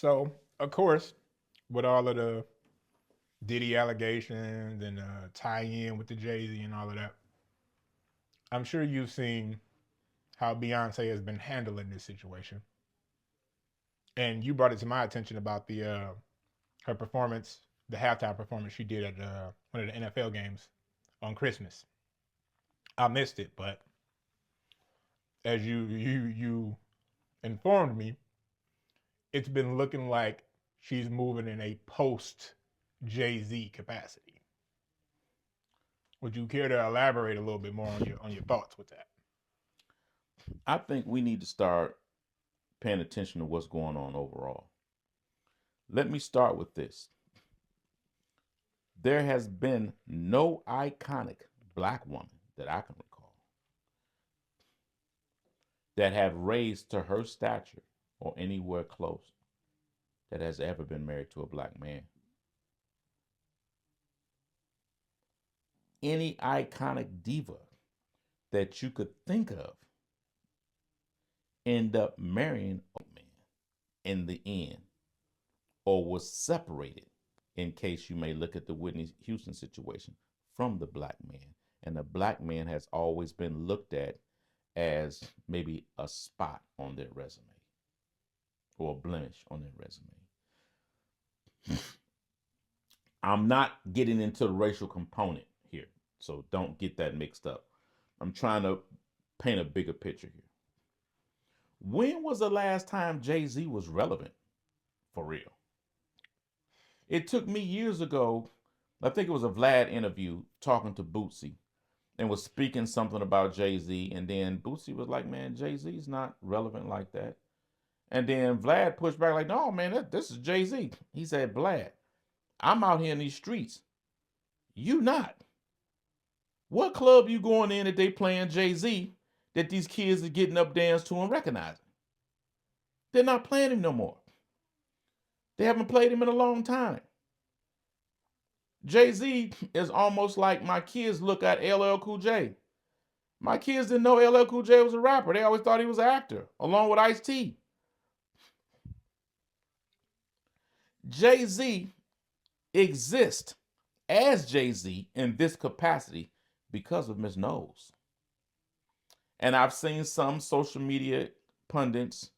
So, of course, with all of the Diddy allegations and tie in with the Jay Z and all of that, I'm sure you've seen how Beyonce has been handling this situation. And you brought it to my attention about the her performance, the halftime performance she did at one of the NFL games on Christmas. I missed it, but as you informed me, it's been looking like she's moving in a post Jay Z capacity. Would you care to elaborate a little bit more on your thoughts with that? I think we need to start paying attention to what's going on overall. Let me start with this. There has been no iconic black woman that I can recall that have raised to her stature or anywhere close that has ever been married to a black man. Any iconic diva that you could think of end up marrying a man in the end or was separated, in case you may look at the Whitney Houston situation, from the black man. And the black man has always been looked at as maybe a spot on their resume or a blemish on their resume. I'm not getting into the racial component here, so don't get that mixed up. I'm trying to paint a bigger picture here. When was the last time Jay Z was relevant for real? It took me years ago, I think it was a Vlad interview talking to Bootsy and was speaking something about Jay Z. And then Bootsy was like, man, Jay Z's not relevant like that. And then Vlad pushed back, like, no, man, this is Jay Z. He said, Vlad, I'm out here in these streets. You not. What club you going in that they playing Jay Z that these kids are getting up dance to and recognizing? They're not playing him no more. They haven't played him in a long time. Jay Z is almost like my kids look at LL Cool J. My kids didn't know LL Cool J was a rapper. They always thought he was an actor, along with Ice-T. Jay Z exists as Jay Z in this capacity because of Miss Knowles. And I've seen some social media pundits,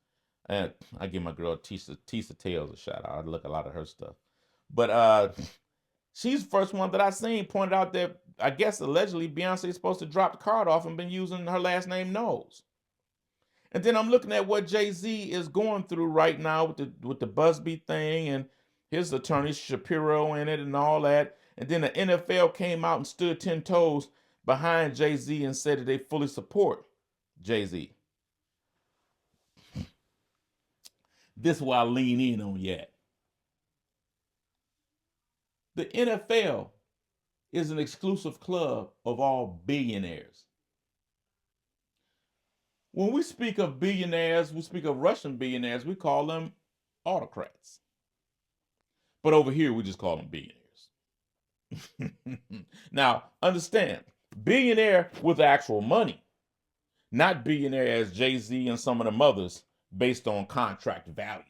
and I give my girl Tisa Tales a shout out. I look at a lot of her stuff. But she's the first one that I seen pointed out that I guess allegedly Beyonce is supposed to drop the card off and been using her last name Knowles. And then I'm looking at what Jay-Z is going through right now with the Busby thing and his attorney Shapiro in it and all that. And then the NFL came out and stood 10 toes behind Jay-Z and said that they fully support Jay-Z. This is why I lean in on yet. The NFL is an exclusive club of all billionaires. When we speak of billionaires, we speak of Russian billionaires, we call them autocrats. But over here, we just call them billionaires. Now, understand, billionaire with actual money, not billionaire as Jay-Z and some of them others based on contract value.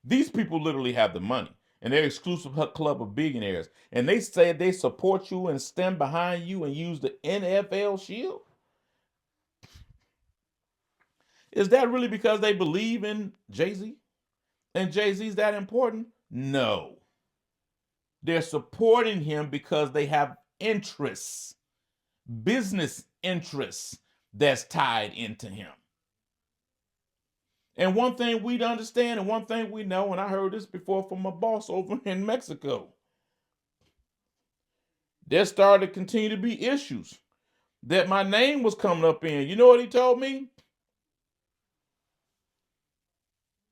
These people literally have the money, and they're exclusive club of billionaires. And they say they support you and stand behind you and use the NFL shield. Is that really because they believe in Jay-Z? And Jay-Z's that important? No. They're supporting him because they have interests, business interests that's tied into him. And one thing we understand and one thing we know, and I heard this before from my boss over in Mexico, there started to continue to be issues that my name was coming up in. You know what he told me?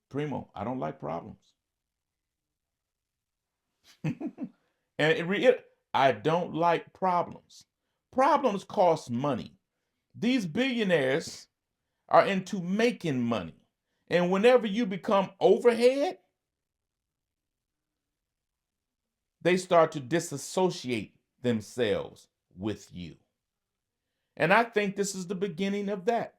Primo, I don't like problems. And I don't like problems. Problems cost money. These billionaires are into making money. And whenever you become overhead, they start to disassociate themselves with you. And I think this is the beginning of that.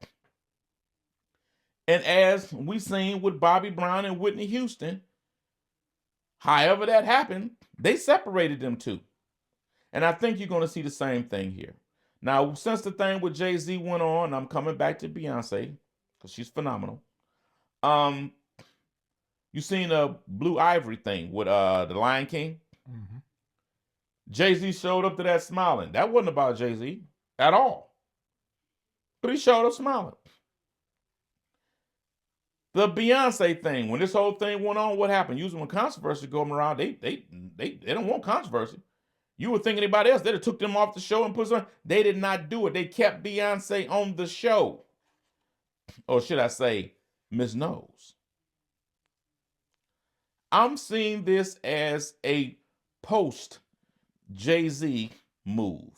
And as we seen with Bobby Brown and Whitney Houston, however that happened, they separated them two. And I think you're going to see the same thing here. Now, since the thing with Jay-Z went on, I'm coming back to Beyonce because she's phenomenal. Um, you seen a Blue Ivory thing with the Lion King? Mm-hmm. Jay-Z showed up to that smiling. That wasn't about Jay-Z at all. But he showed up smiling. The Beyonce thing, when this whole thing went on, what happened? Usually when controversy going around, they don't want controversy. You would think anybody else, they'd have took them off the show and put some. They did not do it. They kept Beyonce on the show. Or should I say, Miss Knows. I'm seeing this as a post Jay-Z move.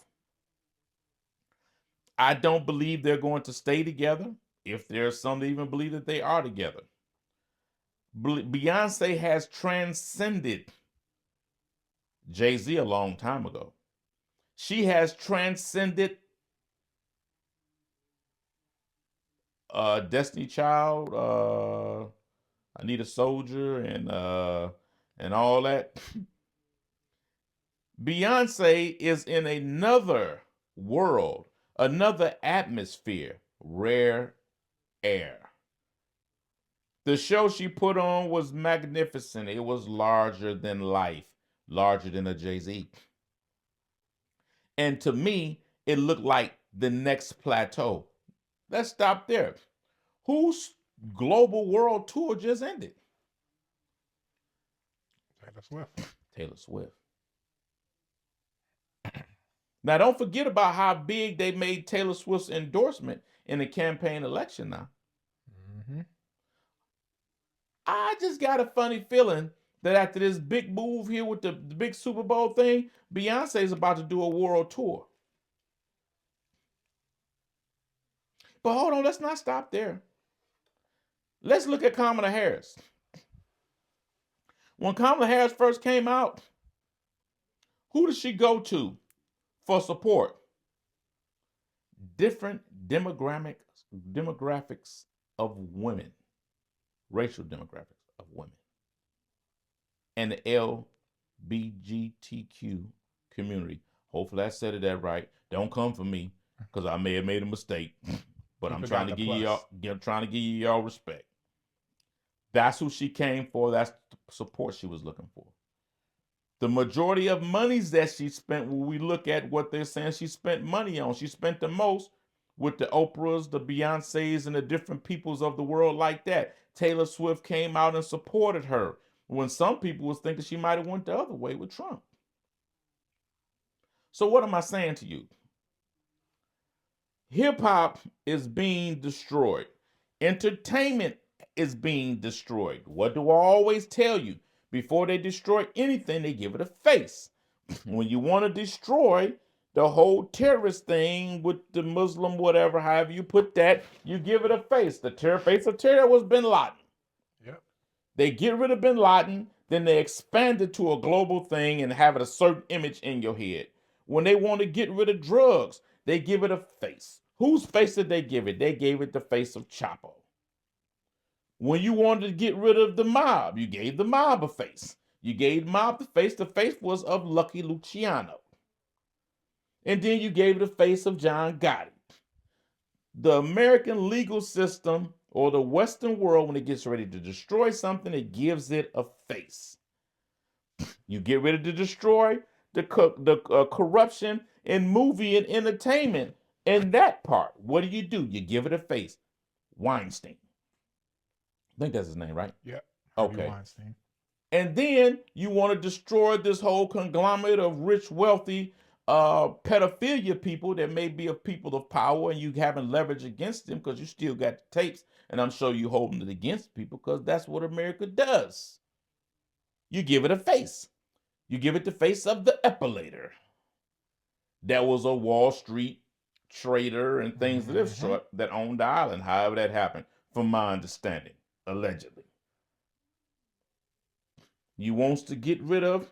I don't believe they're going to stay together. If there's some that even believe that they are together. Beyonce has transcended Jay-Z a long time ago. She has transcended Destiny Child, I Need a Soldier, and all that. Beyonce is in another world, another atmosphere, rare air. The show she put on was magnificent. It was larger than life, larger than a Jay-Z. And to me, it looked like the next plateau. Let's stop there. Whose global world tour just ended? Taylor Swift. Taylor Swift. Now, don't forget about how big they made Taylor Swift's endorsement in the campaign election now. Mm-hmm. I just got a funny feeling that after this big move here with the big Super Bowl thing, Beyonce is about to do a world tour. But hold on, let's not stop there. Let's look at Kamala Harris. When Kamala Harris first came out, who did she go to for support? Different demographics of women, racial demographics of women, and the LBGTQ community. Hopefully I said that right. Don't come for me because I may have made a mistake, but I'm trying to give you all respect. That's who she came for. That's the support she was looking for. The majority of monies that she spent, when we look at what they're saying she spent money on, she spent the most with the Oprahs, the Beyoncés, and the different peoples of the world like that. Taylor Swift came out and supported her when some people was thinking she might have went the other way with Trump. So what am I saying to you? Hip hop is being destroyed. Entertainment is being destroyed. What do I always tell you? Before they destroy anything, they give it a face. When you want to destroy the whole terrorist thing with the Muslim, whatever, however you put that, you give it a face. The face of terror was Bin Laden. Yep. They get rid of Bin Laden, then they expand it to a global thing and have it a certain image in your head. When they want to get rid of drugs, they give it a face. Whose face did they give it? They gave it the face of Chapo. When you wanted to get rid of the mob, you gave the mob a face. You gave the mob the face. The face was of Lucky Luciano. And then you gave it the face of John Gotti. The American legal system or the Western world, when it gets ready to destroy something, it gives it a face. You get ready to destroy the corruption in movie and entertainment. And that part, what do? You give it a face. Weinstein. I think that's his name, right? Yep. Okay. Weinstein. And then you want to destroy this whole conglomerate of rich, wealthy, pedophilia people that may be of people of power, and you having leverage against them because you still got the tapes, and I'm sure you holding it against people because that's what America does. You give it a face. You give it the face of the epilator. That was a Wall Street trader and things of this sort that owned the island, however that happened, from my understanding, allegedly. You wants to get rid of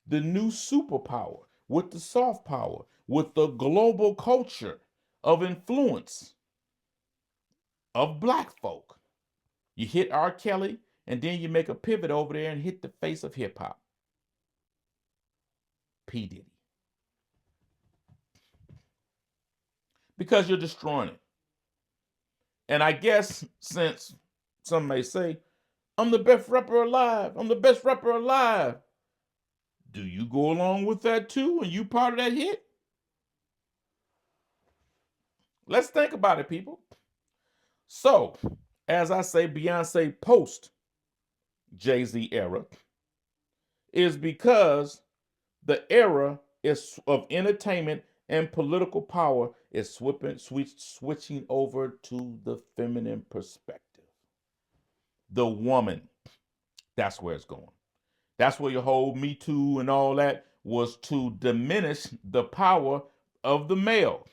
the new superpower with the soft power, with the global culture of influence. of black folk. You hit R. Kelly, and then you make a pivot over there and hit the face of hip hop. P. Diddy. Because you're destroying it. And I guess since some may say, I'm the best rapper alive, I'm the best rapper alive, do you go along with that too and you part of that hit? Let's think about it, people. So, as I say, Beyonce post Jay-Z era is because the era is of entertainment and political power is switching over to the feminine perspective. The woman, that's where it's going. That's where your whole Me Too and all that was to diminish the power of the male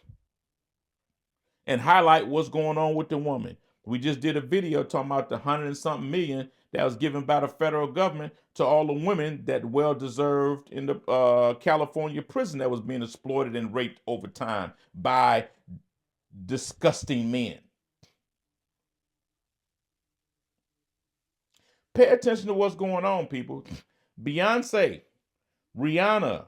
and highlight what's going on with the woman. We just did a video talking about the 100 and something million that was given by the federal government to all the women that well deserved in the California prison that was being exploited and raped over time by disgusting men. Pay attention to what's going on, people. Beyonce, Rihanna,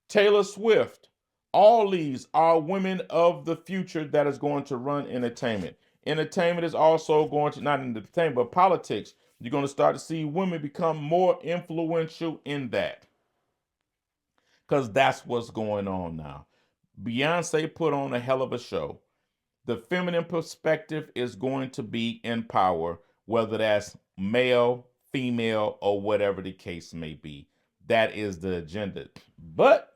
Taylor Swift, all these are women of the future that is going to run entertainment. Entertainment is also going to, not entertainment, but politics. You're going to start to see women become more influential in that. Because that's what's going on now. Beyonce put on a hell of a show. The feminine perspective is going to be in power, whether that's male, female, or whatever the case may be. That is the agenda. But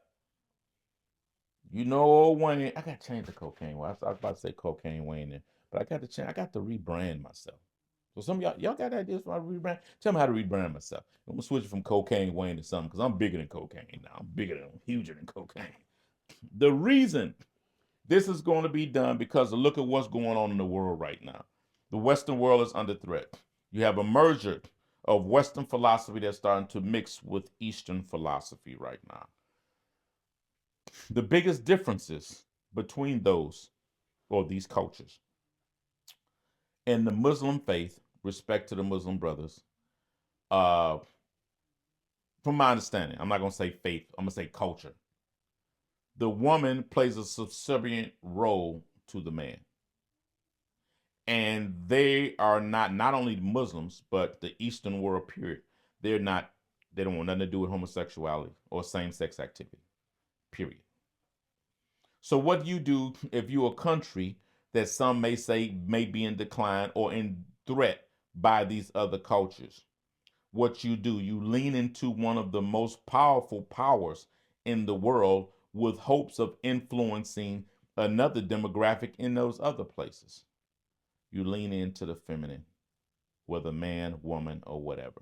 you know, old Wayne, I got to change the cocaine. Well, I was about to say cocaine Wayne, there, but I got to change. I got to rebrand myself. So some of y'all got ideas for how to rebrand? Tell me how to rebrand myself. I'm gonna switch from cocaine Wayne to something because I'm bigger than cocaine now. I'm huger than cocaine. The reason this is going to be done because look at what's going on in the world right now. The Western world is under threat. You have a merger of Western philosophy that's starting to mix with Eastern philosophy right now. The biggest differences between those or these cultures and the Muslim faith, respect to the Muslim brothers, uh, from my understanding, I'm not going to say faith, I'm going to say culture. The woman plays a subservient role to the man. And they are not only Muslims, but the Eastern world, period. They don't want nothing to do with homosexuality or same-sex activity, period. So what do you do if you're a country that some may say may be in decline or in threat by these other cultures? What you do, you lean into one of the most powerful powers in the world with hopes of influencing another demographic in those other places. You lean into the feminine, whether man, woman, or whatever.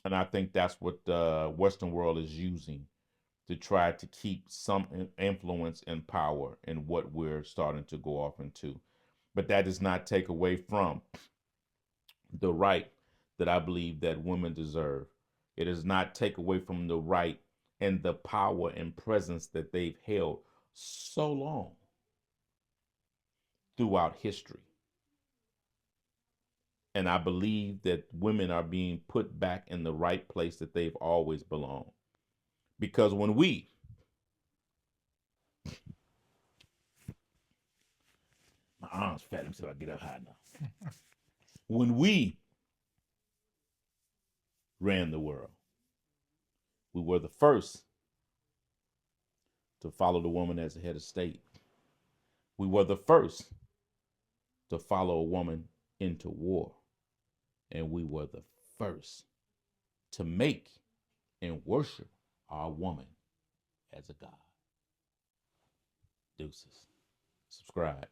And I think that's what the Western world is using to try to keep some influence and power in what we're starting to go off into. But that does not take away from the right that I believe that women deserve. It does not take away from the right and the power and presence that they've held so long throughout history. And I believe that women are being put back in the right place that they've always belonged. Because when my arm's fat until I get up high now. When we ran the world, we were the first to follow the woman as the head of state. We were the first to follow a woman into war. And we were the first to make and worship our woman as a god. Deuces. Subscribe.